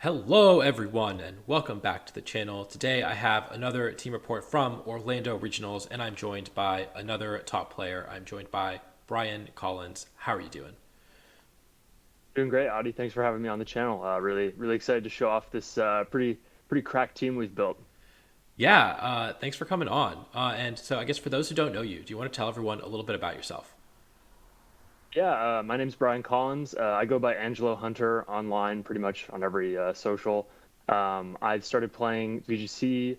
Hello everyone and welcome back to the channel. Today I have another team report from Orlando Regionals and I'm joined by another top player. I'm joined by Brian Collins. How are you doing? Doing great, Audie. Thanks for having me on the channel. Really excited to show off this pretty cracked team we've built. Yeah, thanks for coming on. And so I guess for those who don't know you, do you want to tell everyone a little bit about yourself? Yeah, my name's Brian Collins. I go by AngeloHunter online, pretty much on every social. I started playing VGC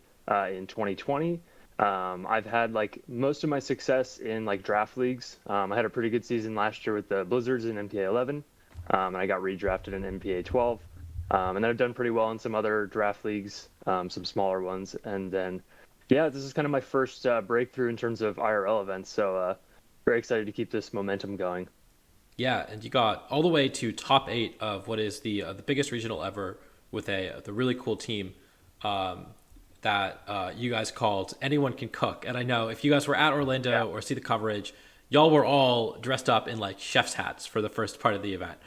in 2020. I've had like most of my success in like draft leagues. I had a pretty good season last year with the Blizzards in MPA 11, and I got redrafted in MPA 12. And then I've done pretty well in some other draft leagues, some smaller ones, and then yeah, this is kind of my first breakthrough in terms of IRL events. So very excited to keep this momentum going. Yeah, and you got all the way to top eight of what is the biggest regional ever with the really cool team that you guys called Anyone Can Cook. And I know if you guys were at Yeah. Orlando or see the coverage, y'all were all dressed up in like chef's hats for the first part of the event.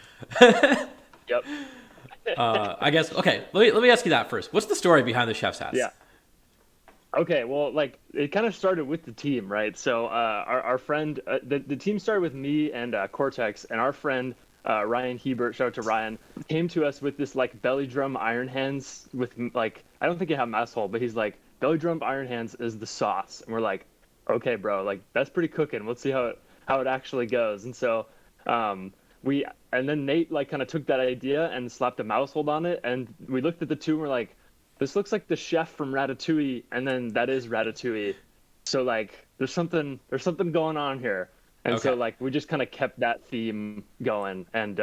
Yep. I guess okay. Let me ask you that first. What's the story behind the chef's hats? Yeah. Okay, well, like it kind of started with the team, right? So our friend, the team started with me and Cortex, and our friend Ryan Hebert, shout out to Ryan, came to us with this like belly drum iron hands with like I don't think he had mouse hole, but he's like belly drum iron hands is the sauce, and we're like, okay, bro, like that's pretty cooking. Let's see how it actually goes. And so we and then Nate like kind of took that idea and slapped a mouse hold on it, and we looked at the two and we're like this looks like the chef from Ratatouille, and then that is Ratatouille. So like, there's something going on here, and so Okay, like we just kind of kept that theme going, and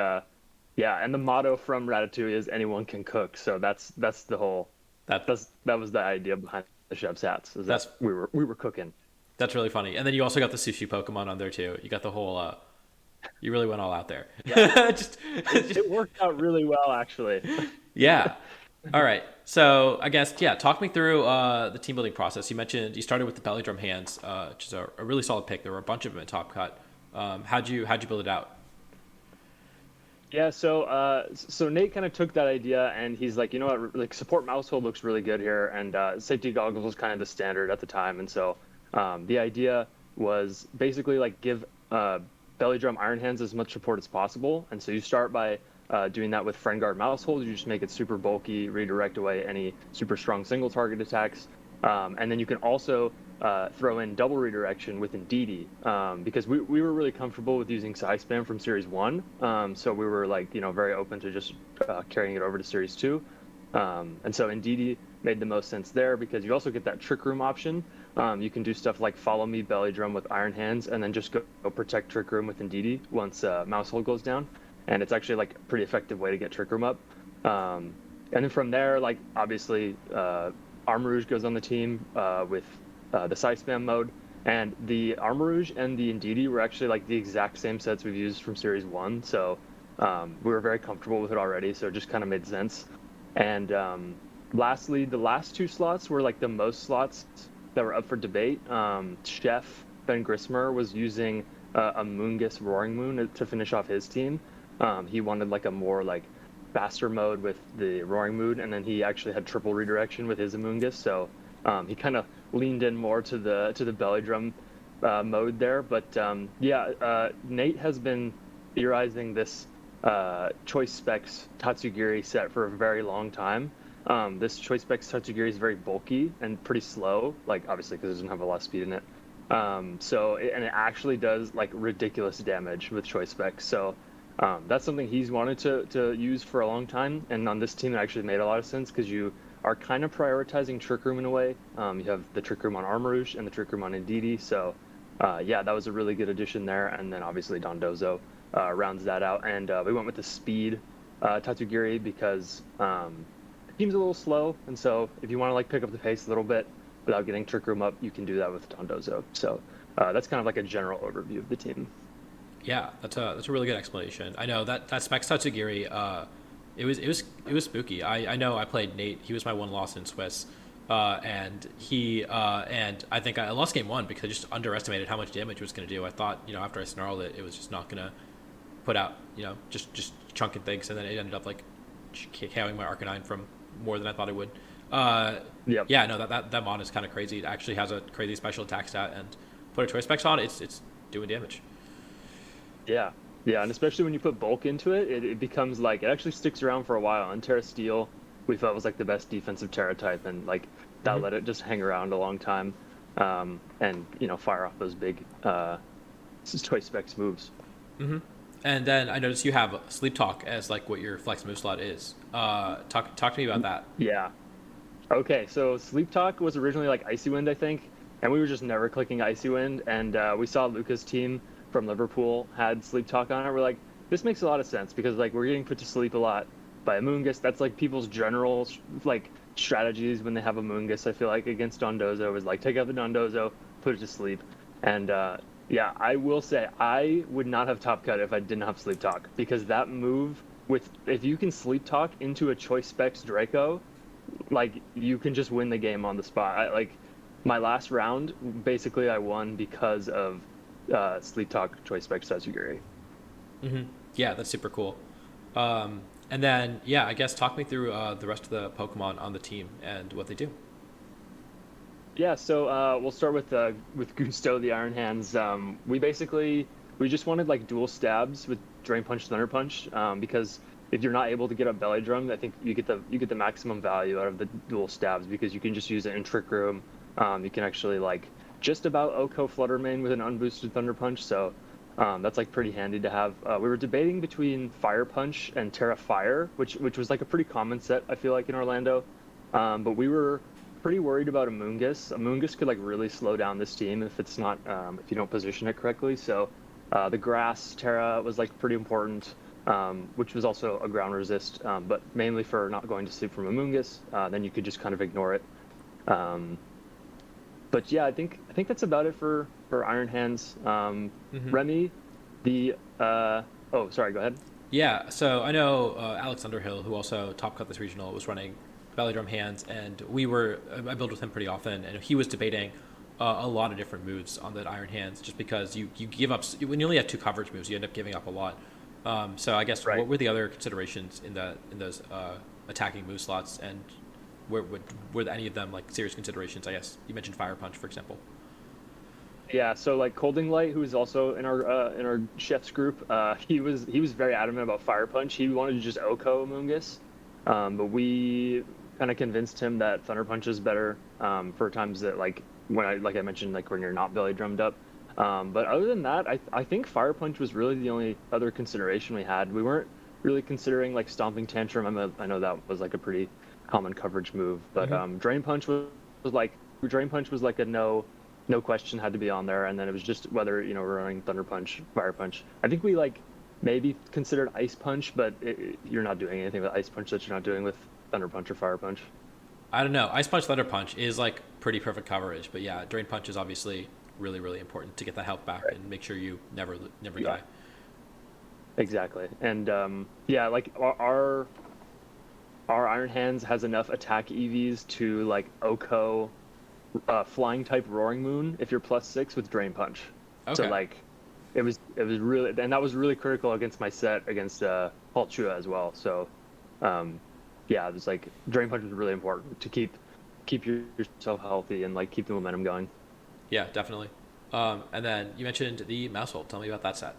yeah, and the motto from Ratatouille is anyone can cook. So that's the whole that that was the idea behind the chef's hats is that that's we were cooking. that's really funny. And then you also got the sushi Pokemon on there too. You got the whole. You really went all out there. Yeah, just, it just it worked out really well actually. yeah. All right. So I guess yeah. Talk me through the team building process. You mentioned you started with the belly drum hands, which is a really solid pick. There were a bunch of them in Top Cut. How'd you build it out? Yeah, so Nate kind of took that idea and he's like, you know what, like support mouse hold looks really good here, and safety goggles was kind of the standard at the time, and so the idea was basically like give belly drum iron hands as much support as possible, and so you start by doing that with friend guard mouse hold. You just make it super bulky, redirect away any super strong single target attacks, and then you can also throw in double redirection with Indeedee, because we were really comfortable with using side spam from Series 1. So we were like, very open to just carrying it over to Series 2. And so Indeedee made the most sense there because you also get that Trick Room option. You can do stuff like follow me belly drum with Iron Hands and then just go protect Trick Room with Indeedee once mouse hold goes down. And it's actually like a pretty effective way to get Trick Room up. And then from there, like obviously, Armor Rouge goes on the team with the side spam mode, and the Armor Rouge and the Indeedee were actually like the exact same sets we've used from Series 1, so we were very comfortable with it already, so it just kind of made sense. And lastly, the last two slots were like the most slots that were up for debate. Chef Ben Grismer was using a Moongus Roaring Moon to finish off his team. He wanted like a more like faster mode with the Roaring Moon, and then he actually had triple redirection with his Amoonguss, so he kind of leaned in more to the belly drum mode there. But yeah, Nate has been theorizing this choice specs Tatsugiri set for a very long time. This choice specs Tatsugiri is very bulky and pretty slow, like obviously because it doesn't have a lot of speed in it. And it actually does like ridiculous damage with choice specs. So that's something he's wanted to use for a long time, and on this team it actually made a lot of sense because you are kind of prioritizing Trick Room in a way. You have the Trick Room on Armor Rouge and the Trick Room on Indeedee, so yeah, that was a really good addition there. And then obviously Dondozo rounds that out, and we went with the speed Tatsugiri because the team's a little slow, and so if you want to like pick up the pace a little bit without getting Trick Room up, you can do that with Dondozo. So that's kind of like a general overview of the team. Yeah, that's a really good explanation. I know that Specs Tatsugiri, it was spooky. I know I played Nate. He was my one loss in Swiss, and I think I lost game one because I just underestimated how much damage it was going to do. I thought after I snarled it, it was just not going to put out just chunking things, and then it ended up like KOing my Arcanine from more than I thought it would. Yep. Yeah, no, that mod is kind of crazy. It actually has a crazy special attack stat, and put a choice specs on, it's doing damage. Yeah. Yeah, and especially when you put bulk into it, it becomes like it actually sticks around for a while. And Terra Steel, we felt was like the best defensive Terra type, and like that Hmm. let it just hang around a long time, and fire off those big choice specs moves. Hmm. And then I noticed you have Sleep Talk as like what your flex move slot is. Talk to me about that. Yeah. Okay, so Sleep Talk was originally like Icy Wind, I think, and we were just never clicking Icy Wind, and we saw Luca's team from Liverpool had Sleep Talk on it. We're like, this makes a lot of sense because like we're getting put to sleep a lot by Amoonguss. That's like people's general like strategies when they have Amoonguss. I feel like against Dondozo is like take out the Dondozo, put it to sleep, and yeah, I will say I would not have top cut if I didn't have Sleep Talk because that move with if you can Sleep Talk into a Choice Specs Draco like you can just win the game on the spot. Like my last round, basically I won because of Sleep Talk Choice Spec Setsuguri. Hmm. Yeah, that's super cool. And then yeah, I guess talk me through the rest of the Pokemon on the team and what they do. Yeah, so we'll start with Gusto the Iron Hands. We just wanted like dual stabs with Drain Punch, Thunder Punch, because if you're not able to get a Belly Drum, I think you get the maximum value out of the dual stabs because you can just use it in Trick Room. You can actually like just about Oko Fluttermane with an unboosted Thunder Punch, so that's like pretty handy to have. We were debating between Fire Punch and Terra Fire, which was like a pretty common set I feel like in Orlando, but we were pretty worried about Amoonguss. Amoonguss could like really slow down this team if it's not if you don't position it correctly. So the grass Terra was like pretty important, which was also a ground resist, but mainly for not going to sleep from Amoonguss. Then you could just kind of ignore it. Um, but yeah, I think that's about it for Iron Hands. Hmm. Remy, the oh sorry, go ahead. Yeah, so I know Alex Underhill, who also top cut this regional, was running Belly Drum Hands, and I build with him pretty often, and he was debating a lot of different moves on that Iron Hands, just because you give up when you only have two coverage moves, you end up giving up a lot. So I guess Right. what were the other considerations in those attacking move slots, and were any of them like serious considerations? I guess you mentioned Fire Punch, for example. Yeah, so like Colding Light, who is also in our chef's group, he was very adamant about Fire Punch. He wanted to just Oko Amoonguss, but we kind of convinced him that Thunder Punch is better for times that like I mentioned like when you're not belly drummed up. But other than that, I think Fire Punch was really the only other consideration we had. We weren't really considering like Stomping Tantrum. I know that was like a pretty common coverage move, but Hmm. Was like Drain Punch was like a no question had to be on there, and then it was just whether we're running Thunder Punch, Fire Punch. I think we like maybe considered Ice Punch, but you're not doing anything with Ice Punch that you're not doing with Thunder Punch or Fire Punch. I don't know. Ice Punch, Thunder Punch is like pretty perfect coverage, but yeah, Drain Punch is obviously really important to get that health back Right. and make sure you never Yeah, die. exactly. And yeah, like our Iron Hands has enough attack EVs to like Oko flying type Roaring Moon if you're +6 with Drain Punch. So Okay. like it was really, and that was really critical against my set against Paul Chua as well. So um yeah, it was like Drain Punch was really important to keep yourself healthy and like keep the momentum going. Yeah, definitely. And then you mentioned the mouse hold. Tell me about that set.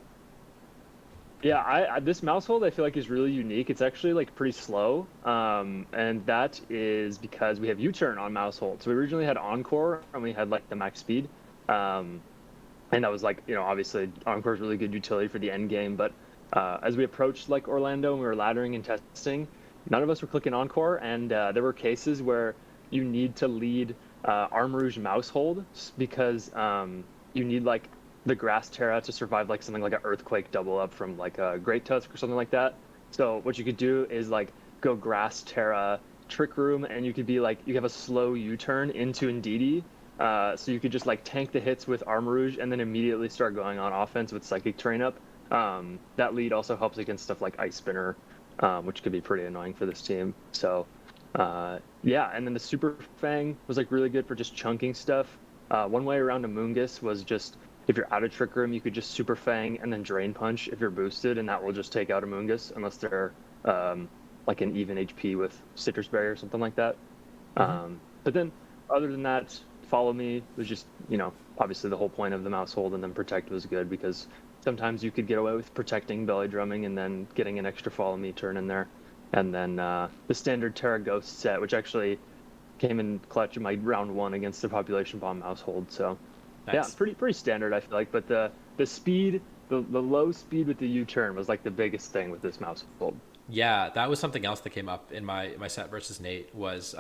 Yeah, I this mouse hold I feel like is really unique. It's actually like pretty slow, and that is because we have U-turn on mouse hold. So we originally had Encore and we had like the max speed, um, and that was like obviously Encore is really good utility for the end game. But as we approached like Orlando and we were laddering and testing, none of us were clicking Encore, and there were cases where you need to lead Arm Rouge mouse hold because you need like the grass Terra to survive like something like an earthquake double up from like a Great Tusk or something like that. So what you could do is like go grass Terra Trick Room, and you could be like you have a slow U-turn into Indeedee. So you could just like tank the hits with Armor Rouge and then immediately start going on offense with Psychic Terrain up. That lead also helps against stuff like Ice Spinner, which could be pretty annoying for this team. So yeah, and then the Super Fang was like really good for just chunking stuff. One way around Amoonguss was just if you're out of Trick Room, you could just Super Fang and then Drain Punch if you're boosted, and that will just take out Amoonguss unless they're like an even HP with Citrus Berry or something like that. Hmm. But then other than that, follow me was just, obviously the whole point of the mouse hold, and then protect was good because sometimes you could get away with protecting belly drumming and then getting an extra follow me turn in there. And then the standard Terra Ghost set, which actually came in clutch in my round one against the population bomb mouse hold. So yeah, Nice. pretty standard I feel like. But the speed, the low speed with the U turn was like the biggest thing with this mouse hold. Yeah, that was something else that came up in my set versus Nate was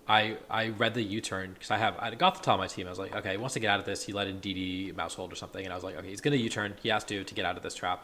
I read the U turn because I got the top of my team. I was like, okay, he wants to get out of this. He let in DD mouse hold or something, and I was like, okay, he's gonna U turn. He has to get out of this trap.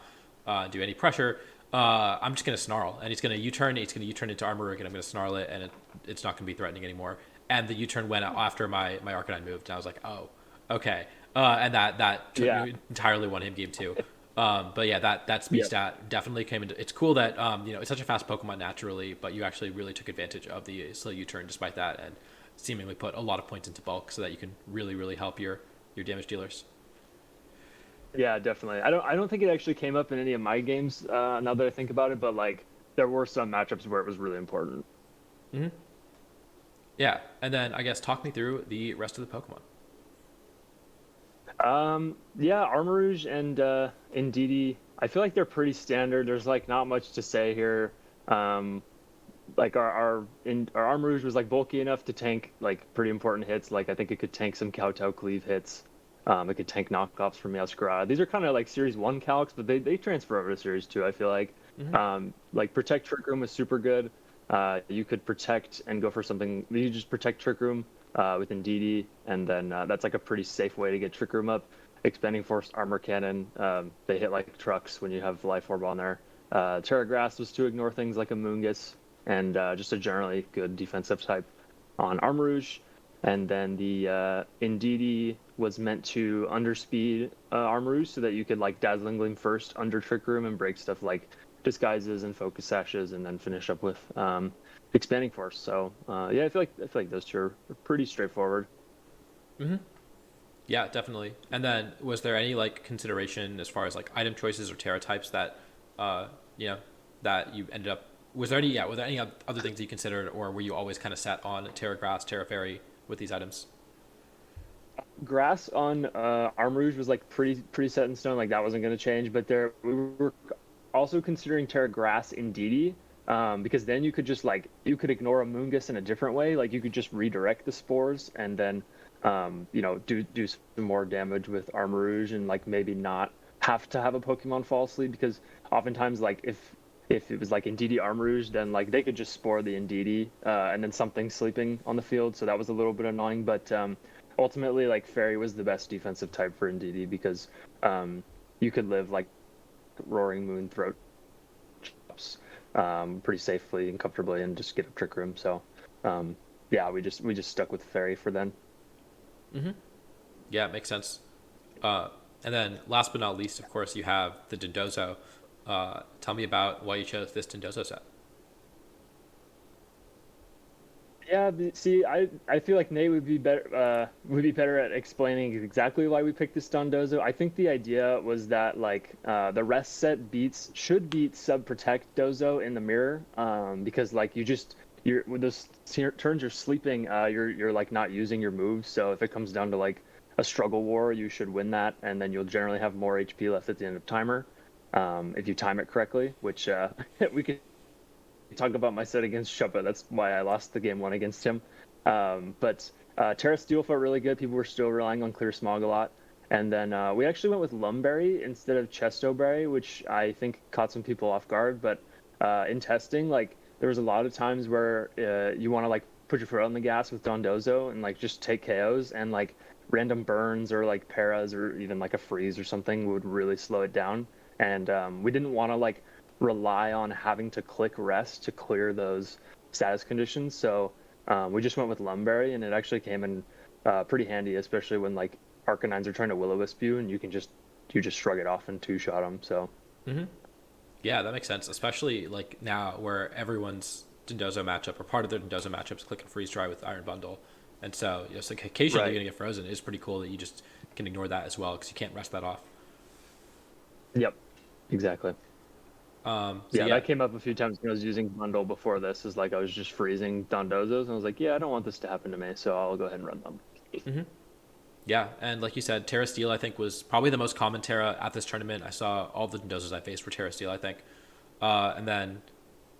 Do any pressure. I'm just gonna snarl, and he's gonna U turn. He's gonna U turn into armor rig, and I'm gonna snarl it, and it's not gonna be threatening anymore. And the U turn went out after my Arcanine moved, and I was like, oh, okay. And that Yeah. entirely won him game two. But yeah, that speed Yep. stat definitely came into. It's cool that it's such a fast Pokemon naturally, but you actually really took advantage of the slow U-turn despite that, and seemingly put a lot of points into bulk so that you can really help your damage dealers. Yeah, definitely. I don't think it actually came up in any of my games. Now that I think about it, but like there were some matchups where it was really important. Hmm. Yeah, and then I guess talk me through the rest of the Pokemon. Yeah, Armarouge and Indeedee, I feel like they're pretty standard. There's like not much to say here. Um, like our Armarouge was like bulky enough to tank like pretty important hits. Like I think it could tank some Kowtow Cleave hits. It could tank knockoffs from Meowscarada. These are kind of like Series One calcs, but they transfer over to Series Two. I feel Hmm. like Protect Trick Room was super good. You could protect and go for something. You just protect Trick Room with Indeedee, and then that's like a pretty safe way to get Trick Room up. Expanding Force Armor Cannon, they hit like trucks when you have Life Orb on there. Terra Grass was to ignore things like a Moongus, and just a generally good defensive type on Armarouge. And then the Indeedee was meant to underspeed Armarouge so that you could like Dazzling Gleam first under Trick Room and break stuff like disguises and focus sashes, and then finish up with expanding force. So yeah, I feel like those two are pretty straightforward. Hmm. Yeah, definitely. And then was there any like consideration as far as like item choices or Terra types that uh you know that you ended up was there any yeah were there any other things you considered, or were you always kind of set on Terra Grass, Terra Fairy with these items? Grass on Armarouge was like pretty set in stone, like that wasn't going to change. But there we were also considering Terra Grass in DD, because then you could just like you could ignore a Moongus in a different way. Like you could just redirect the spores and then do some more damage with Armarouge, and like maybe not have to have a Pokemon fall asleep, because oftentimes like if it was like Indeedee Armarouge, then like they could just spore the Indeedee and then something sleeping on the field. So that was a little bit annoying, but ultimately like Fairy was the best defensive type for Indeedee because you could live like Roaring Moon throat chops pretty safely and comfortably and just get a Trick Room. So yeah, we just stuck with Fairy for then. Hmm. Yeah, it makes sense. Uh, and then last but not least, of course, you have the Dondozo. Tell me about why you chose this Dondozo set. Yeah, see, I feel like Nate would be better at explaining exactly why we picked this Dondozo. I think the idea was that like the rest set should beat Sub Protect Dozo in the mirror, because like you're with those turns you're sleeping, you're like not using your moves. So if it comes down to like a struggle war, you should win that, and then you'll generally have more HP left at the end of timer, if you time it correctly, which we could talk about my set against Shuppa. That's why I lost the game one against him. But Terra Steel felt really good. People were still relying on Clear Smog a lot. And then we actually went with Lumberry instead of Chestoberry, which I think caught some people off guard. But in testing, like there was a lot of times where you want to like put your foot on the gas with Dondozo and like just take KOs, and like random burns or like paras or even like a freeze or something would really slow it down. And we didn't want to like rely on having to click rest to clear those status conditions. So we just went with Lumberry, and it actually came in pretty handy, especially when like Arcanines are trying to Will-O-Wisp you, and you just shrug it off and two shot them. So Hmm. Yeah, that makes sense, especially like now where everyone's Dondozo matchup or part of their Dondozo matchups click and freeze dry with Iron Bundle, and so it's like occasionally right, you're gonna get frozen. It's pretty cool that you just can ignore that as well because you can't rest that off. yep, exactly. So Yeah, yeah. that came up a few times when I was using bundle before this. Is like I was just freezing Dondozos, and I was like, yeah, I don't want this to happen to me, so I'll go ahead and run them. Yeah, and like you said, Terra Steel I think was probably the most common Terra at this tournament. I saw all the doses I faced were Terra Steel, I think. And then,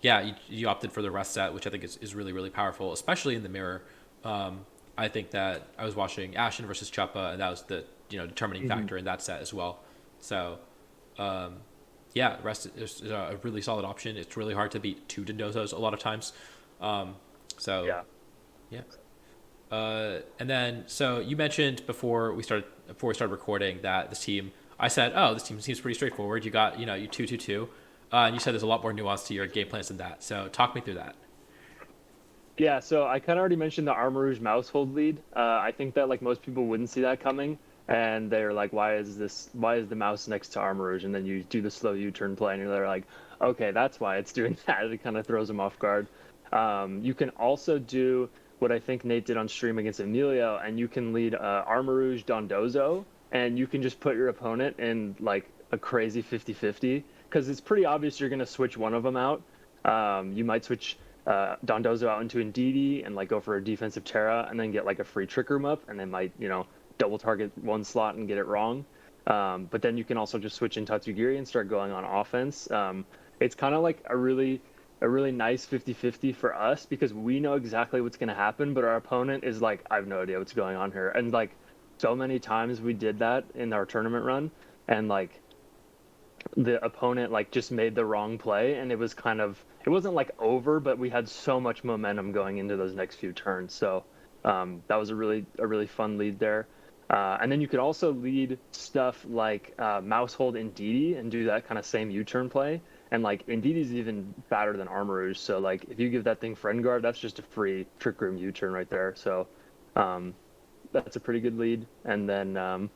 yeah, you opted for the rest set, which I think is really, really powerful, especially in the mirror. I think that I was watching Ashen versus Chuppa, and that was the determining Hmm. factor in that set as well. So, um, yeah, rest is a really solid option. It's really hard to beat two Dindozos a lot of times. Um, so, Yeah. yeah. And then, so you mentioned before we started recording that this team. I said, "Oh, this team seems pretty straightforward. You got you 2-2-2," and you said there's a lot more nuance to your game plans than that. So talk me through that. Yeah, so I kind of already mentioned the Armor Rouge mouse hold lead. I think that like most people wouldn't see that coming, and they're like, Why is the mouse next to Armor Rouge?" And then you do the slow U-turn play, and they're like, "Okay, that's why it's doing that." It kind of throws them off guard. You can also do what I think Nate did on stream against Emilio, and you can lead Armor Rouge Dondozo, and you can just put your opponent in like a crazy 50-50 because it's pretty obvious you're gonna switch one of them out. You might switch Dondozo out into Ndidi and like go for a defensive Terra and then get like a free Trick Room up and they might, double target one slot and get it wrong. But then you can also just switch in Tatsugiri and start going on offense. It's kind of like a really nice 50-50 for us because we know exactly what's going to happen, but our opponent is like, I have no idea what's going on here. And like so many times we did that in our tournament run and like the opponent like just made the wrong play and it wasn't like over, but we had so much momentum going into those next few turns. So that was a really fun lead there. And then you could also lead stuff like mouse hold Ndidi and do that kind of same U-turn play. And like Ndidi's even badder than Armor Rouge. So like if you give that thing friend guard, that's just a free trick room U-turn right there. So um, that's a pretty good lead. And then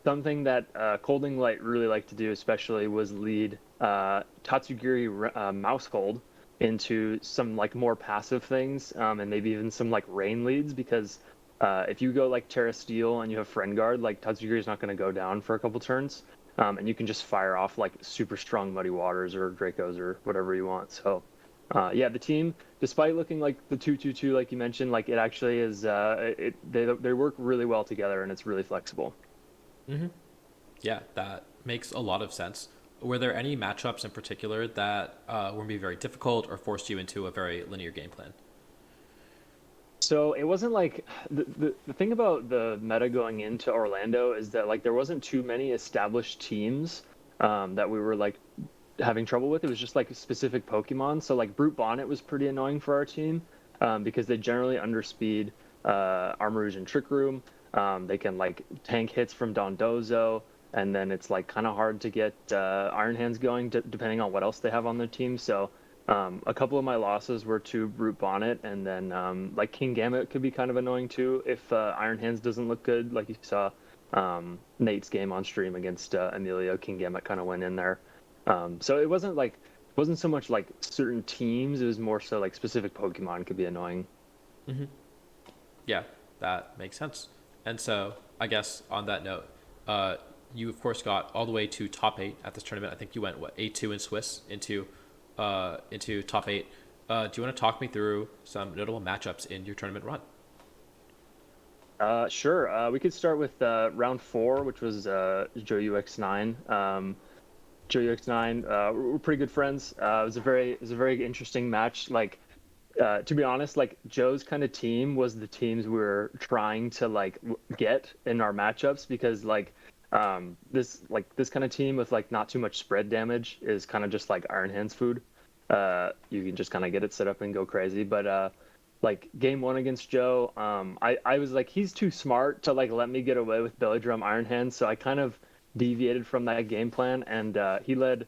something that Colding Light really liked to do, especially, was lead Tatsugiri mouse hold into some like more passive things, and maybe even some like rain leads. Because if you go like Terra Steel and you have Friend Guard, like Tatsugiri is not going to go down for a couple turns, and you can just fire off like super strong Muddy Waters or Dracos or whatever you want. So. Yeah, the team, despite looking like the 2-2-2, like you mentioned, like it actually is. They work really well together, and it's really flexible. Yeah, that makes a lot of sense. Were there any matchups in particular that were maybe very difficult or forced you into a very linear game plan? So it wasn't like the thing about the meta going into Orlando is that like there wasn't too many established teams that we were like having trouble with. It was just like specific Pokemon. So like Brute Bonnet was pretty annoying for our team because they generally underspeed Armor Rouge and Trick Room. They can like tank hits from Dondozo, and then it's like kind of hard to get Iron Hands going depending on what else they have on their team. So a couple of my losses were to Brute Bonnet, and then like King Gambit could be kind of annoying too if Iron Hands doesn't look good, like you saw Nate's game on stream against Emilio. King Gambit kind of went in there. So it wasn't so much like certain teams. It was more so like specific Pokemon could be annoying. Yeah, that makes sense. And so, I guess on that note, uh, you of course got all the way to top eight at this tournament. I think you went 8-2 in Swiss into top eight. Do you want to talk me through some notable matchups in your tournament run? Sure. We could start with round four, which was Joe UX9. Joe UX9, we're pretty good friends. It was a very interesting match. Like to be honest, like Joe's kind of team was the teams we were trying to like get in our matchups because this kind of team with like not too much spread damage is kind of just like Iron Hands food. You can just kind of get it set up and go crazy. But like game one against Joe, I was like he's too smart to like let me get away with Belly Drum Iron Hands, so I kind of deviated from that game plan and he led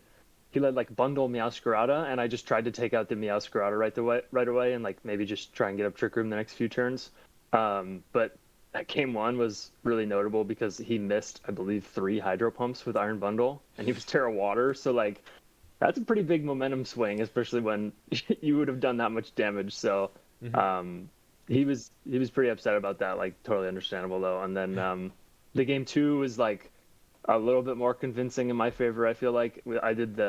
like bundle Meowscarada, and I just tried to take out the Meowscarada right away, and like maybe just try and get up Trick Room the next few turns. But that game one was really notable because he missed, I believe, 3 Hydro Pumps with Iron Bundle, and he was Terra Water. So like that's a pretty big momentum swing, especially when you would have done that much damage. So um, he was pretty upset about that. Like totally understandable though. And then the game two was like a little bit more convincing in my favor. I feel like I did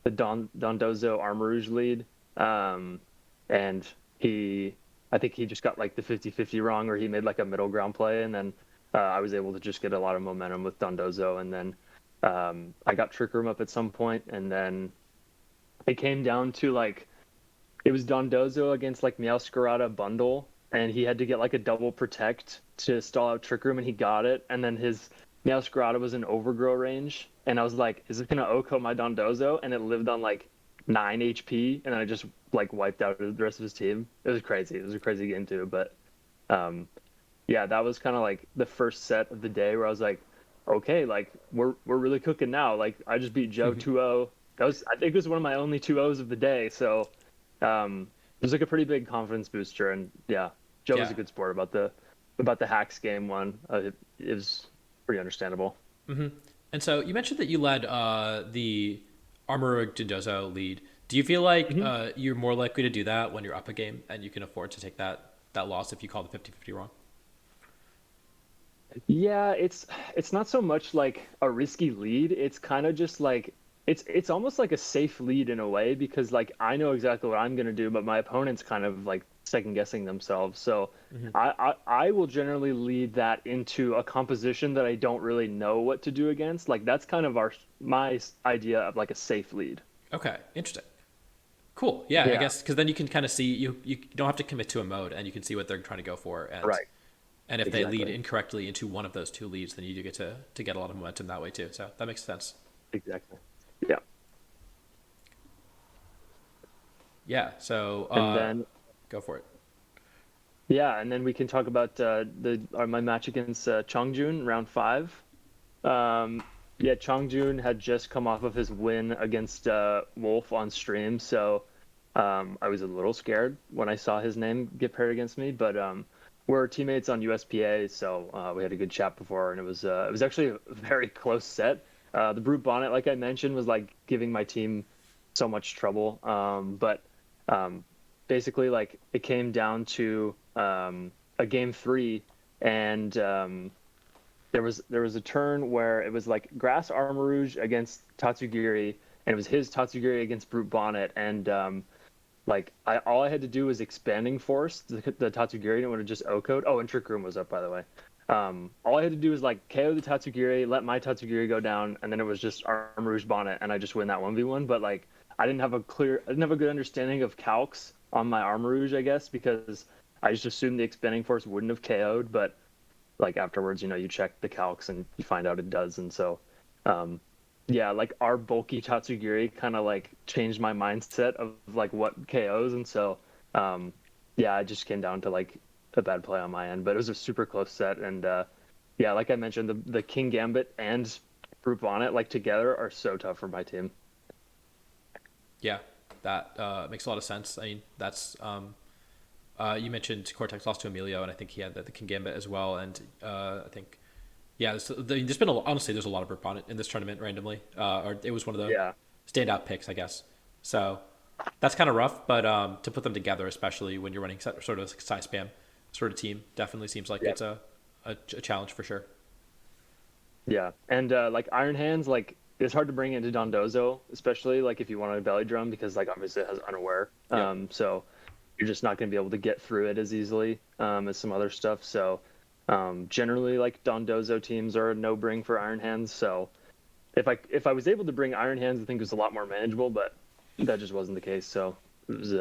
the Dondozo Armor Rouge lead, and he I think he just got like the 50-50 wrong, or he made like a middle ground play, and then I was able to just get a lot of momentum with Dondozo, and then I got Trick Room up at some point, and then it came down to like it was Dondozo against like Meowscarada bundle, and he had to get like a double protect to stall out Trick Room, and he got it, and then his Meowscarada was in overgrow range, and I was like, is it gonna Oko my Dondozo? And it lived on like 9 HP, and I just like wiped out the rest of his team. It was crazy. It was a crazy game too, but um, yeah, that was kind of like the first set of the day where I was like, okay, like we're really cooking now. Like I just beat Joe 2-0. That was I think it was one of my only 2-0s of the day. So it was like a pretty big confidence booster. And yeah, Joe was Yeah. a good sport about the hacks game one. It was pretty understandable. And so you mentioned that you led the Armor Dindozo lead. Do you feel like Mhm. you're more likely to do that when you're up a game and you can afford to take that loss if you call the 50-50 wrong? Yeah, it's not so much like a risky lead. It's kind of just like it's almost like a safe lead in a way because like I know exactly what I'm gonna do, but my opponent's kind of like second guessing themselves. So I will generally lead that into a composition that I don't really know what to do against. Like that's kind of my idea of like a safe lead. Okay, interesting. Cool. Yeah, I Yeah, guess because then you can kind of see you don't have to commit to a mode and you can see what they're trying to go for right. and if they lead Exactly. incorrectly into one of those two leads, then you do get to get a lot of momentum that way too. So that makes sense. Exactly. Yeah. Yeah. So And then go for it. yeah, and then we can talk about my match against Chongjun round 5. Yeah, Chongjun had just come off of his win against Wolf on stream, so I was a little scared when I saw his name get paired against me. But we're teammates on USPA, so we had a good chat before, and it was actually a very close set. The Brute Bonnet, like I mentioned, was like giving my team so much trouble, but um, basically, like it came down to a game 3, and there was a turn where it was like Grass Armor Rouge against Tatsugiri, and it was his Tatsugiri against Brute Bonnet, and like all I had to do was expanding force the Tatsugiri, and it would have just OHKO'd. Oh, and Trick Room was up by the way. All I had to do was like KO the Tatsugiri, let my Tatsugiri go down, and then it was just Armor Rouge Bonnet, and I just win that 1v1. But like I didn't have a good understanding of calcs on my Armor Rouge, I guess, because I just assumed the expanding force wouldn't have KO'd, but like afterwards, you check the calcs and you find out it does. And so, um, yeah, like our bulky Tatsugiri kind of like changed my mindset of like what KOs. And so, um, yeah, it just came down to like a bad play on my end, but it was a super close set. And yeah, like I mentioned, the King Gambit and Brute Bonnet like together are so tough for my team. Yeah, that makes a lot of sense. I mean, that's you mentioned Cortex lost to Emilio, and I think he had the King Gambit as well. And I think, yeah, there's been honestly, there's a lot of Brute Bonnet in this tournament randomly, or it was one of the Yeah. standout picks, I guess. So that's kind of rough, but to put them together, especially when you're running sort of a size spam sort of team, definitely seems like Yeah. it's a challenge for sure. Yeah, and like Iron Hands, like it's hard to bring into Dondozo, especially like if you want a belly drum because like obviously it has unaware. Yep. So you're just not going to be able to get through it as easily as some other stuff. So generally, like Dondozo teams are a no bring for Iron Hands. So if I was able to bring Iron Hands, I think it was a lot more manageable, but that just wasn't the case. So it was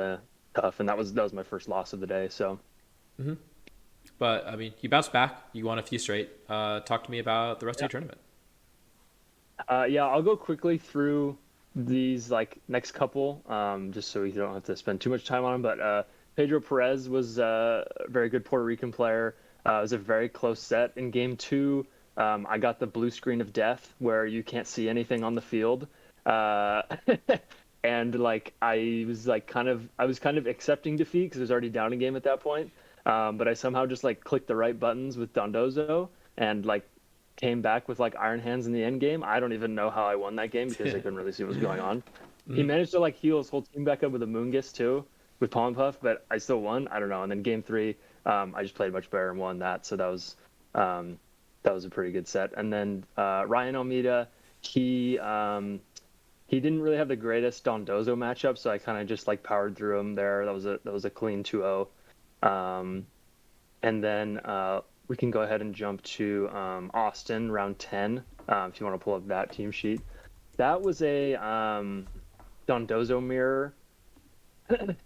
tough, and that was my first loss of the day. So. But I mean, you bounced back. You won a few straight. Talk to me about the rest of Yeah. your tournament. Yeah, I'll go quickly through these like next couple, just so we don't have to spend too much time on them. But Pedro Perez was a very good Puerto Rican player. It was a very close set in game 2. I got the blue screen of death where you can't see anything on the field, uh, and like I was kind of accepting defeat because I was already down a game at that point. But I somehow just like clicked the right buttons with Dondozo and like came back with like Iron Hands in the end game. I don't even know how I won that game because I couldn't really see what was going on. He managed to like heal his whole team back up with a Moongus too, with Pollen Puff, but I still won. I don't know. And then game 3, I just played much better and won that. So that was a pretty good set. And then Ryan Almeida, he he didn't really have the greatest Dondozo matchup, so I kind of just like powered through him there. That was a clean 2-0. And then we can go ahead and jump to Austin round 10 if you want to pull up that team sheet. That was a Dondozo mirror,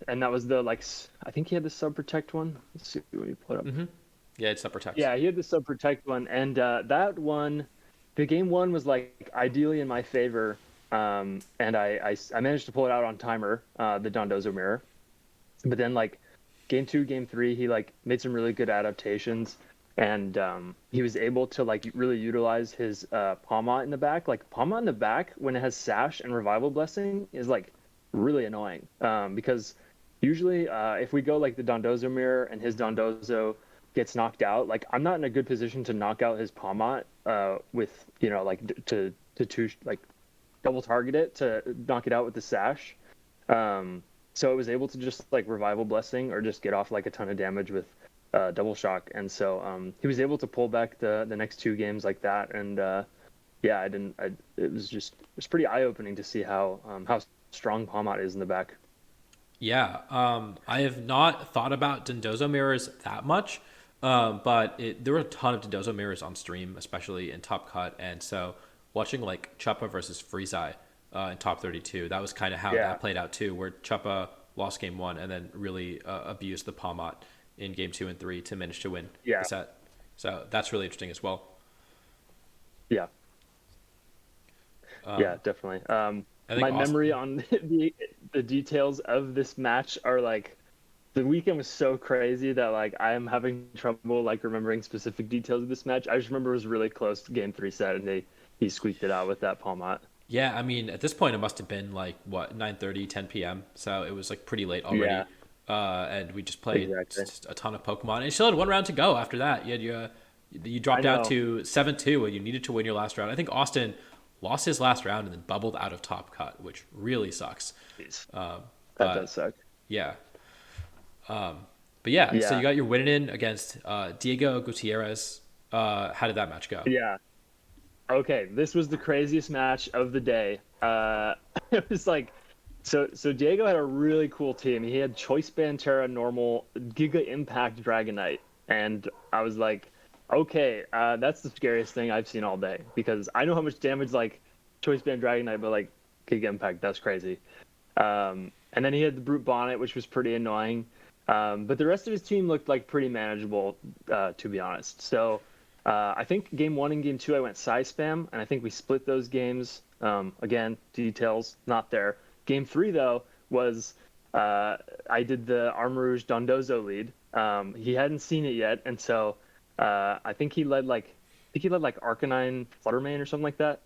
and that was the like I think he had the sub protect one. Let's see what you put up. Mm-hmm. Yeah, it's sub protect. Yeah, he had the sub protect one, and that one, the game one was like ideally in my favor, and I managed to pull it out on timer, the Dondozo mirror, but then like game two, game three, he like made some really good adaptations, and he was able to like really utilize his Palmot in the back. Like Palmot in the back when it has Sash and Revival Blessing is like really annoying, because usually if we go like the Dondozo mirror and his Dondozo gets knocked out, like I'm not in a good position to knock out his Palmot with like to like double target it to knock it out with the Sash. So it was able to just like Revival Blessing or just get off like a ton of damage with Double Shock, and so he was able to pull back the next two games like that, and yeah, it was pretty eye opening to see how strong Palmot is in the back. Yeah, I have not thought about Dondozo mirrors that much, but there were a ton of Dondozo mirrors on stream, especially in Top Cut, and so watching like Chuppa versus Freezeye in Top 32, that was kind of how Yeah. that played out too, where Chuppa lost game one and then really abused the Palmot in game two and three to manage to win Yeah. the set. So that's really interesting as well. Yeah. Yeah, definitely. I think My Austin- memory on the details of this match are like the weekend was so crazy that like I am having trouble like remembering specific details of this match. I just remember it was really close to game three set, and he squeaked it out with that Palmot. Yeah, I mean, at this point, it must have been like what 9:30, 10 p.m. So it was like pretty late already, Yeah. and we just played Exactly. just a ton of Pokemon. And you still had one round to go after that. You dropped I down know. to 7-2, and you needed to win your last round. I think Austin lost his last round and then bubbled out of Top Cut, which really sucks. Jeez. Um, That but does suck. yeah, but yeah, so Yeah. you got your win in against Diego Gutierrez. How did that match go? Yeah. Okay, this was the craziest match of the day. It was like, so Diego had a really cool team. He had Choice Bantera, normal, Giga Impact Dragonite, and I was like, okay, that's the scariest thing I've seen all day, because I know how much damage like Choice Band Dragonite, but like Giga Impact, that's crazy. And then he had the Brute Bonnet, which was pretty annoying. But the rest of his team looked like pretty manageable, to be honest. So. I think game one and game two I went size spam, and I think we split those games. Again, details not there. Game three though was I did the Armarouge Dondozo lead. He hadn't seen it yet, and so I think he led like Arcanine Fluttermane or something like that.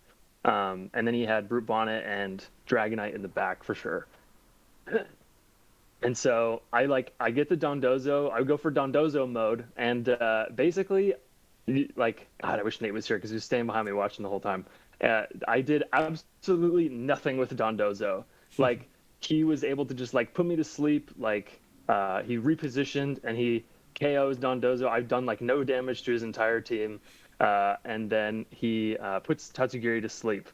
And then he had Brute Bonnet and Dragonite in the back for sure. And so I get the Dondozo. I go for Dondozo mode, and basically. Like, God, I wish Nate was here because he was staying behind me watching the whole time. I did absolutely nothing with Dondozo. Like, he was able to just like put me to sleep. Like, he repositioned and he KOs Dondozo. I've done like no damage to his entire team, and then he puts Tatsugiri to sleep.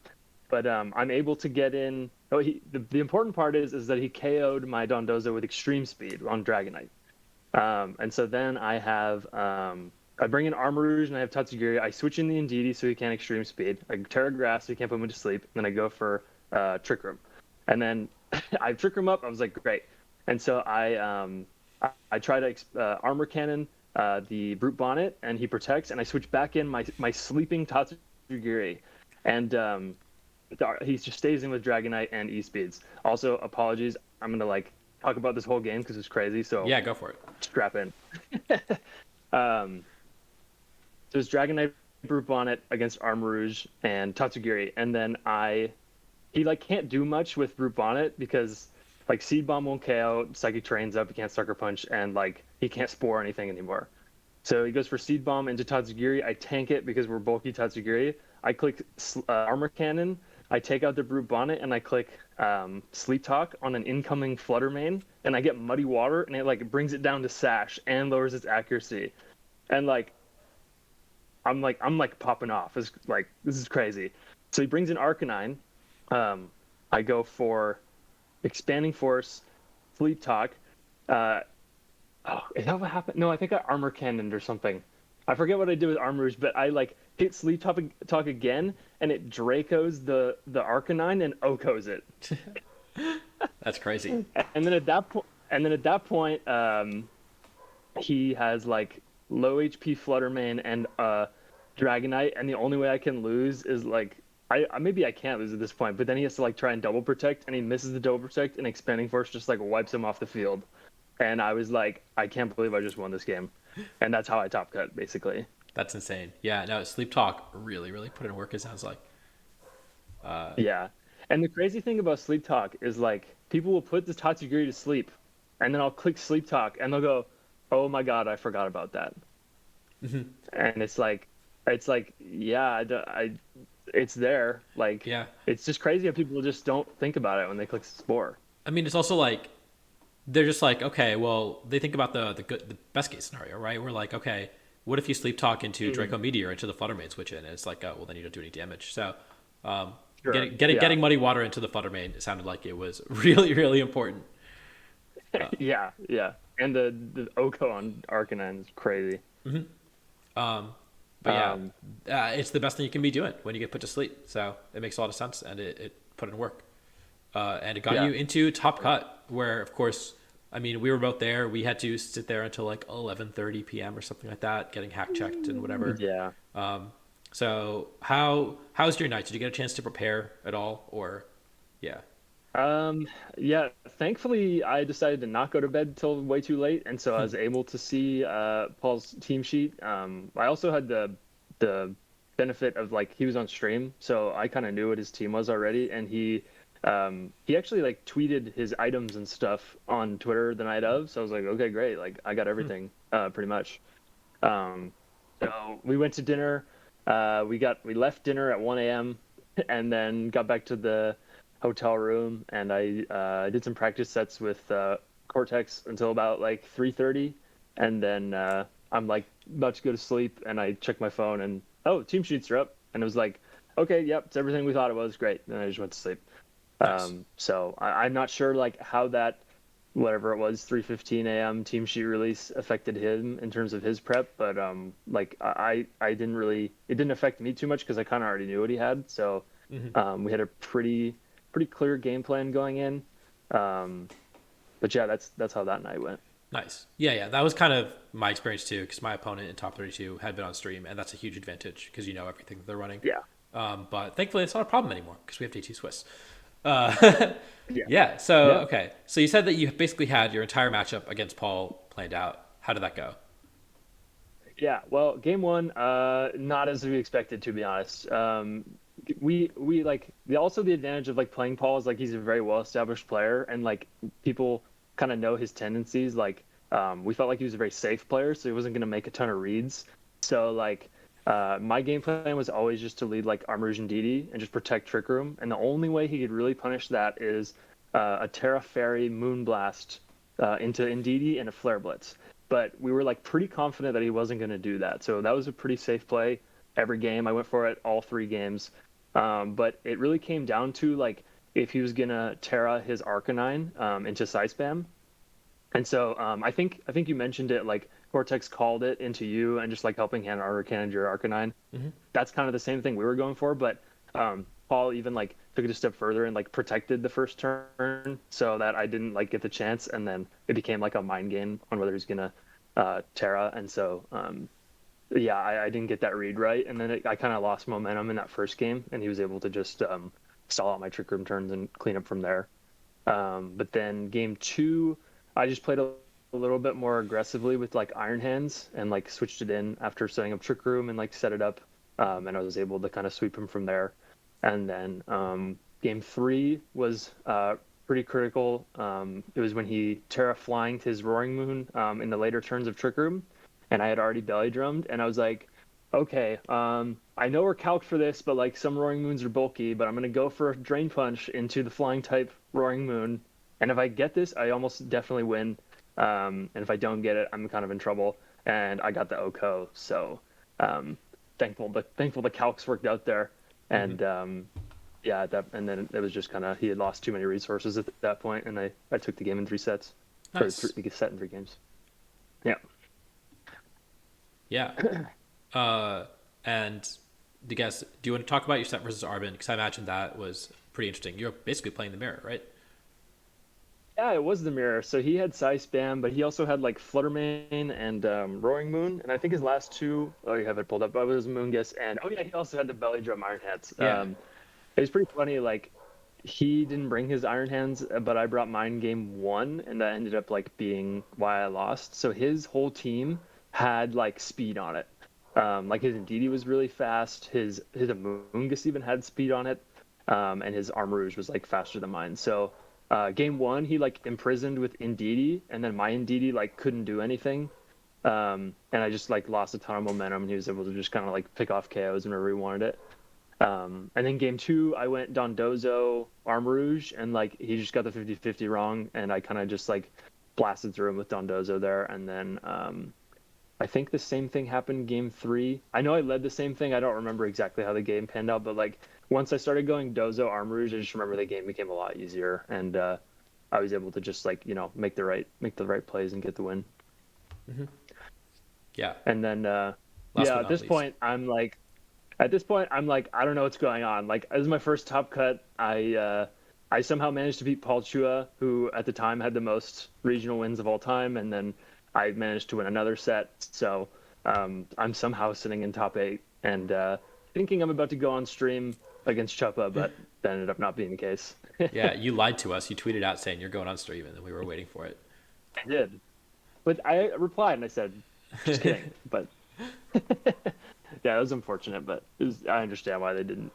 But I'm able to get in. Oh, the important part is that he KO'd my Dondozo with extreme speed on Dragonite. And so then I have. I bring in Armarouge and I have Tatsugiri. I switch in the Indeedee so he can't extreme speed. I Terra Grass so he can't put me to sleep. And then I go for Trick Room. And then I Trick Room up. I was like, great. And so I try to Armor Cannon the Brute Bonnet, and he protects. And I switch back in my sleeping Tatsugiri. And he just stays in with Dragonite and E-Speeds. Also, apologies. I'm going to like talk about this whole game because it's crazy. So Yeah, go for it. strap in. So it's Dragonite, Brute Bonnet against Armarouge and Tatsugiri, and then he like can't do much with Brute Bonnet because like Seed Bomb won't KO, Psychic Terrain's up, he can't Sucker Punch, and like he can't Spore anything anymore. So he goes for Seed Bomb into Tatsugiri. I tank it because we're bulky Tatsugiri. I click Armor Cannon. I take out the Brute Bonnet and I click Sleep Talk on an incoming Fluttermane, and I get Muddy Water, and it like brings it down to Sash and lowers its accuracy, and like. I'm like popping off. It's like, this is crazy. So he brings in Arcanine. I go for Expanding Force, Sleep Talk. Uh, oh, is that what happened? No, I think I Armor Cannoned or something. I forget what I did with Armors, but I like hit Talk again, and it Dracos the Arcanine and Okos it. That's crazy. And then at that point, he has like low HP Fluttermane and Dragonite, and the only way I can lose is like maybe I can't lose at this point, but then he has to like try and double protect, and he misses the double protect, and Expanding Force just like wipes him off the field. And I was like, I can't believe I just won this game, and that's how I top cut basically. That's insane. Yeah, no, Sleep Talk really, really put in work, it sounds like. Yeah, and the crazy thing about Sleep Talk is like people will put the Tatsugiri to sleep, and then I'll click Sleep Talk, and they'll go, "Oh my God, I forgot about that." And it's like, yeah, it's there. Like, Yeah. it's just crazy how people just don't think about it when they click Spore. I mean, it's also like they're just like, okay, well, they think about the best case scenario, right? We're like, okay, what if you sleep talk into Draco Meteor into the Fluttermane switch in? And it's like, oh, well, then you don't do any damage. So, Sure. getting Muddy Water into the Fluttermane, it sounded like it was really, really important. Yeah, yeah. And the Oko on Arcanine is crazy. But yeah, Um, it's the best thing you can be doing when you get put to sleep. So it makes a lot of sense, and it put in work. And it got yeah. you into Top Cut, where of course, I mean, we were both there. We had to sit there until like 11:30 p.m. or something like that, getting hack checked and whatever. Yeah. So how's your night? Did you get a chance to prepare at all, or yeah? Yeah, thankfully I decided to not go to bed till way too late, and so I was able to see Paul's team sheet. I also had the benefit of like he was on stream, so I kind of knew what his team was already, and he actually like tweeted his items and stuff on Twitter the night of, so I was like, okay, great, like I got everything pretty much. Um, so we went to dinner. We left dinner at 1 a.m. and then got back to the hotel room, and I did some practice sets with Cortex until about like 3:30, and then I'm like about to go to sleep, and I check my phone, and oh, team sheets are up, and it was like, okay, yep, it's everything we thought it was, great, and I just went to sleep. Nice. So I'm not sure like how that whatever it was 3:15 a.m. team sheet release affected him in terms of his prep, but like I didn't really it didn't affect me too much because I kind of already knew what he had, so we had a pretty clear game plan going in. But yeah, that's how that night went. Nice. Yeah, yeah. That was kind of my experience too, because my opponent in top 32 had been on stream, and that's a huge advantage because you know everything that they're running. Yeah. But thankfully, it's not a problem anymore because we have DT Swiss. Uh, Yeah. yeah. So Yeah. okay. So you said that you basically had your entire matchup against Paul planned out. How did that go? Yeah. Well, game one, not as we expected, to be honest. We like the advantage of like playing Paul is like he's a very well established player, and like people kind of know his tendencies. Like we felt like he was a very safe player, so he wasn't going to make a ton of reads. So like my game plan was always just to lead like Armouge Didi and just protect Trick Room, and the only way he could really punish that is a Terra Fairy Moonblast into Ndidi and a Flare Blitz. But we were like pretty confident that he wasn't going to do that, so that was a pretty safe play every game. I went for it all three games. But it really came down to like if he was gonna Terra his Arcanine into Side Spam. And so I think you mentioned it, like Cortex called it into you and just like helping hand armor cannon your Arcanine. That's kind of the same thing we were going for, but Paul even like took it a step further and like protected the first turn so that I didn't like get the chance, and then it became like a mind game on whether he's gonna Terra, and so yeah, I didn't get that read right, and then I kind of lost momentum in that first game, and he was able to just stall out my Trick Room turns and clean up from there. But then game two, I just played a little bit more aggressively with like Iron Hands and like switched it in after setting up Trick Room and like set it up, and I was able to kind of sweep him from there. And then game three was pretty critical. It was when he Terra flying to his Roaring Moon in the later turns of Trick Room, and I had already belly drummed, and I was like, okay, I know we're calced for this, but like some Roaring Moons are bulky, but I'm gonna go for a Drain Punch into the Flying type Roaring Moon, and if I get this, I almost definitely win. And if I don't get it, I'm kind of in trouble. And I got the Oko, so thankful the calcs worked out there, and yeah, that, and then it was just kind of, he had lost too many resources at that point, and I took the game in 3 sets, or Nice. set in 3 games. Yeah. Yeah. Uh, and do you want to talk about your set versus Arbin? Because I imagine that was pretty interesting. You're basically playing the mirror, right? Yeah, it was the mirror. So he had Psy Spam, but he also had like Fluttermane and Roaring Moon. And I think his last two, oh, you have it pulled up, but it was Moongus. And oh, yeah, he also had the Belly Drum Iron Hands. Yeah. It was pretty funny. Like, he didn't bring his Iron Hands, but I brought mine game one, and that ended up like being why I lost. So his whole team had like speed on it. Like his Indeedee was really fast. His Amoonguss even had speed on it, and his Armarouge was like faster than mine. So game one, he like imprisoned with Indeedee, and then my Indeedee like couldn't do anything. And I just like lost a ton of momentum, and he was able to just kind of like pick off KOs whenever he wanted it. And then game two, I went Dondozo Armarouge, and like he just got the 50-50 wrong, and I kind of just like blasted through him with Dondozo there. And then I think the same thing happened game three. I know I led the same thing. I don't remember exactly how the game panned out, but like once I started going Dozo Armarouge, I just remember the game became a lot easier, and I was able to just like make the right plays and get the win. Yeah. And then Last yeah, but at not this least. point, I'm like, I don't know what's going on. Like, as my first top cut, I somehow managed to beat Paul Chua, who at the time had the most regional wins of all time, and then I managed to win another set. So I'm somehow sitting in top 8, and thinking I'm about to go on stream against Chuppa, but that ended up not being the case. Yeah, you lied to us. You tweeted out saying you're going on stream, and then we were waiting for it. I did, but I replied and I said, just kidding. But yeah, it was unfortunate, but I understand why they didn't.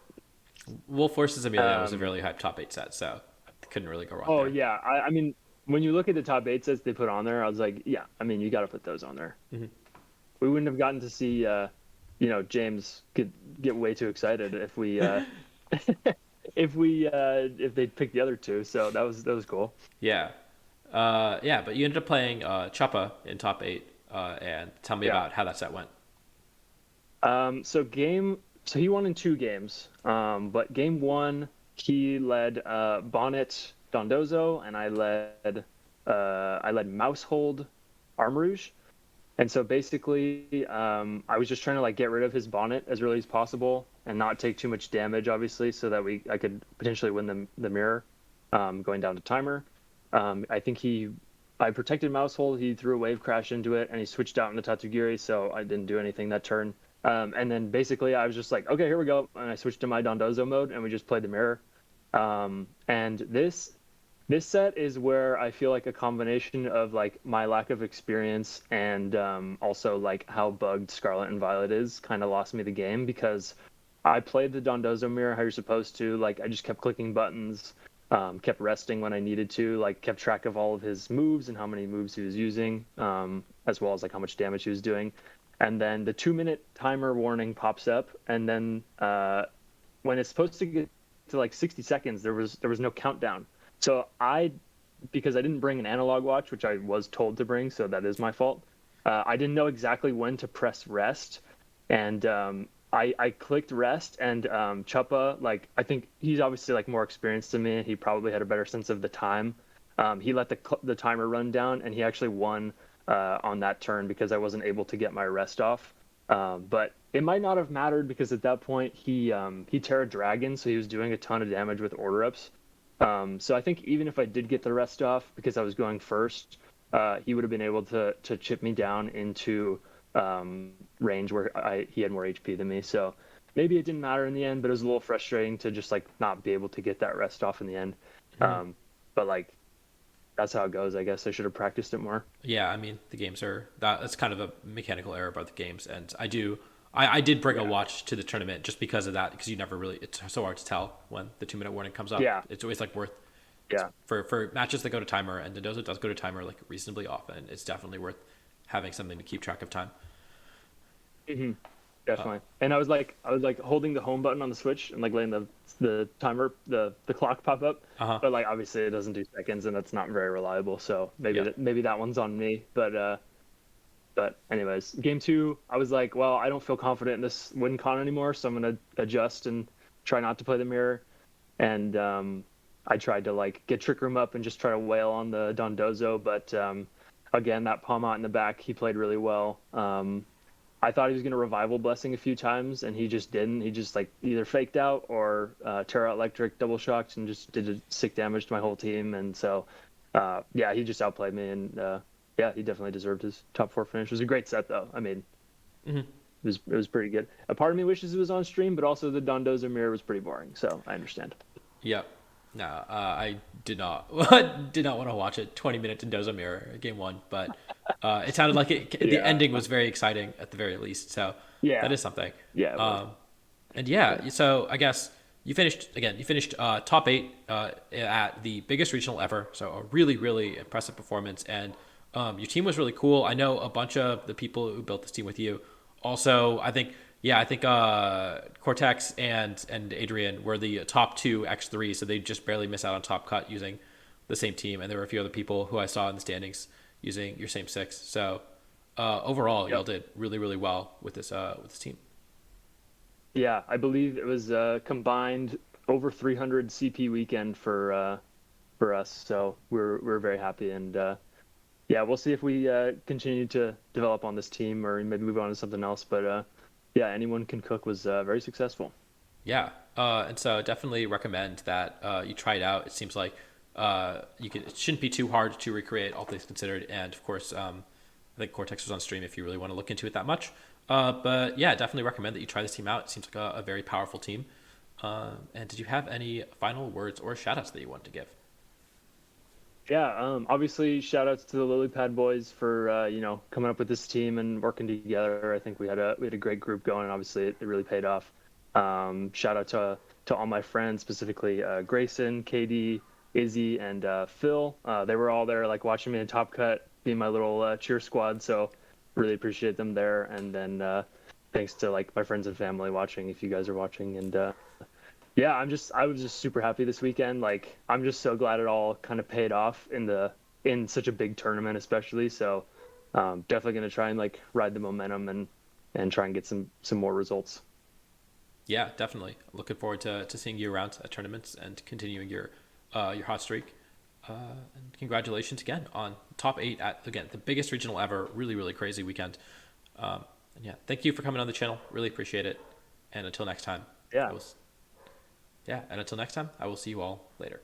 Wolf versus Amelia was a really hype top 8 set, so couldn't really go wrong Oh there. yeah, I mean, when you look at the top 8 sets they put on there, I was like, yeah, I mean, you got to put those on there. We wouldn't have gotten to see, James get way too excited if we if they picked the other two. So that was cool. Yeah. Yeah, but you ended up playing Choppa in top 8, and tell me Yeah. about how that set went. So he won in 2 games. But game one he led Bonnet Dondozo, and I led Mousehold Armarouge. And so basically, I was just trying to like get rid of his Bonnet as early as possible and not take too much damage, obviously, so that I could potentially win the mirror, going down to timer. I think I protected Mousehold. He threw a Wave Crash into it, and he switched out into Tatsugiri, so I didn't do anything that turn. And then basically, I was just like, okay, here we go, and I switched to my Dondozo mode, and we just played the mirror. And this set is where I feel like a combination of like my lack of experience and also like how bugged Scarlet and Violet is kind of lost me the game, because I played the Dondozo mirror how you're supposed to. Like, I just kept clicking buttons, kept resting when I needed to, like kept track of all of his moves and how many moves he was using, as well as like how much damage he was doing. And then the 2-minute timer warning pops up, and then when it's supposed to get to like 60 seconds, there was no countdown. So because I didn't bring an analog watch, which I was told to bring, so that is my fault. I didn't know exactly when to press rest, and I clicked rest, and Chuppa, like, I think he's obviously like more experienced than me. He probably had a better sense of the time. He let the timer run down, and he actually won on that turn because I wasn't able to get my rest off. But it might not have mattered, because at that point he Terra Dragon, so he was doing a ton of damage with order ups. So I think even if I did get the rest off because I was going first, he would have been able to chip me down into range where he had more HP than me. So maybe it didn't matter in the end, but it was a little frustrating to just like not be able to get that rest off in the end. But like, that's how it goes. I guess I should have practiced it more. Yeah, I mean, the games are that's kind of a mechanical error about the games, and I did bring a watch to the tournament just because of that, because you never really, it's so hard to tell when the 2-minute warning comes up. Yeah. It's always like worth, Yeah. for matches that go to timer, and Dondozo does go to timer like reasonably often. It's definitely worth having something to keep track of time. Definitely. And I was like holding the home button on the Switch and like letting the timer, the clock pop up. But like, obviously it doesn't do seconds, and that's not very reliable. So maybe that one's on me. But anyways, game two, I was like, well, I don't feel confident in this win con anymore, so I'm gonna adjust and try not to play the mirror. and I tried to like get Trick Room up and just try to wail on the Dondozo, but again, that palm out in the back, he played really well. I thought he was going to revival blessing a few times, and he just didn't. He just like either faked out or Terra Electric double shocked and just did sick damage to my whole team. And so, yeah, he just outplayed me, and yeah, he definitely deserved his top 4 finish. It was a great set, though. I mean, Mm-hmm. it was pretty good. A part of me wishes it was on stream, but also the Dondozo mirror was pretty boring, so I understand. Yep. No, I did not did not want to watch it. 20 minutes in Dozo Mirror game 1, but it sounded like the Yeah, ending was very exciting at the very least. So that yeah, is something. yeah, it was. Um, and yeah, Yeah, so I guess you finished again. You finished top 8 at the biggest regional ever. So a really really impressive performance, and your team was really cool. I know a bunch of the people who built this team with you. Also, I think Cortex and Adrian were the top 2 X3, so they just barely miss out on top cut using the same team. And there were a few other people who I saw in the standings using your same 6. So overall, y'all yep. did really really well with this team. Yeah, I believe it was combined over 300 CP weekend for us. So we're very happy, and yeah, we'll see if we continue to develop on this team or maybe move on to something else. But yeah, anyone can cook was very successful. Yeah, and so definitely recommend that you try it out. It seems like it shouldn't be too hard to recreate, all things considered. And of course, I think Cortex was on stream if you really want to look into it that much. But yeah, definitely recommend that you try this team out. It seems like a very powerful team. And did you have any final words or shoutouts that you want to give? Yeah, obviously shout outs to the Lily Pad boys for coming up with this team and working together. I think we had a great group going, and obviously it really paid off. Shout out to all my friends, specifically Grayson, KD, Izzy, and Phil. They were all there, like watching me in Top Cut, being my little cheer squad. So really appreciate them there. And then thanks to like my friends and family watching, if you guys are watching. And yeah, I was just super happy this weekend. Like I'm just so glad it all kind of paid off in such a big tournament, especially. So definitely gonna try and like ride the momentum and try and get some more results. Yeah, definitely. Looking forward to seeing you around at tournaments and continuing your hot streak. And congratulations again on top 8 at again the biggest regional ever. Really really crazy weekend. And yeah, thank you for coming on the channel. Really appreciate it. And until next time, I Yeah. will. Yeah, and until next time, I will see you all later.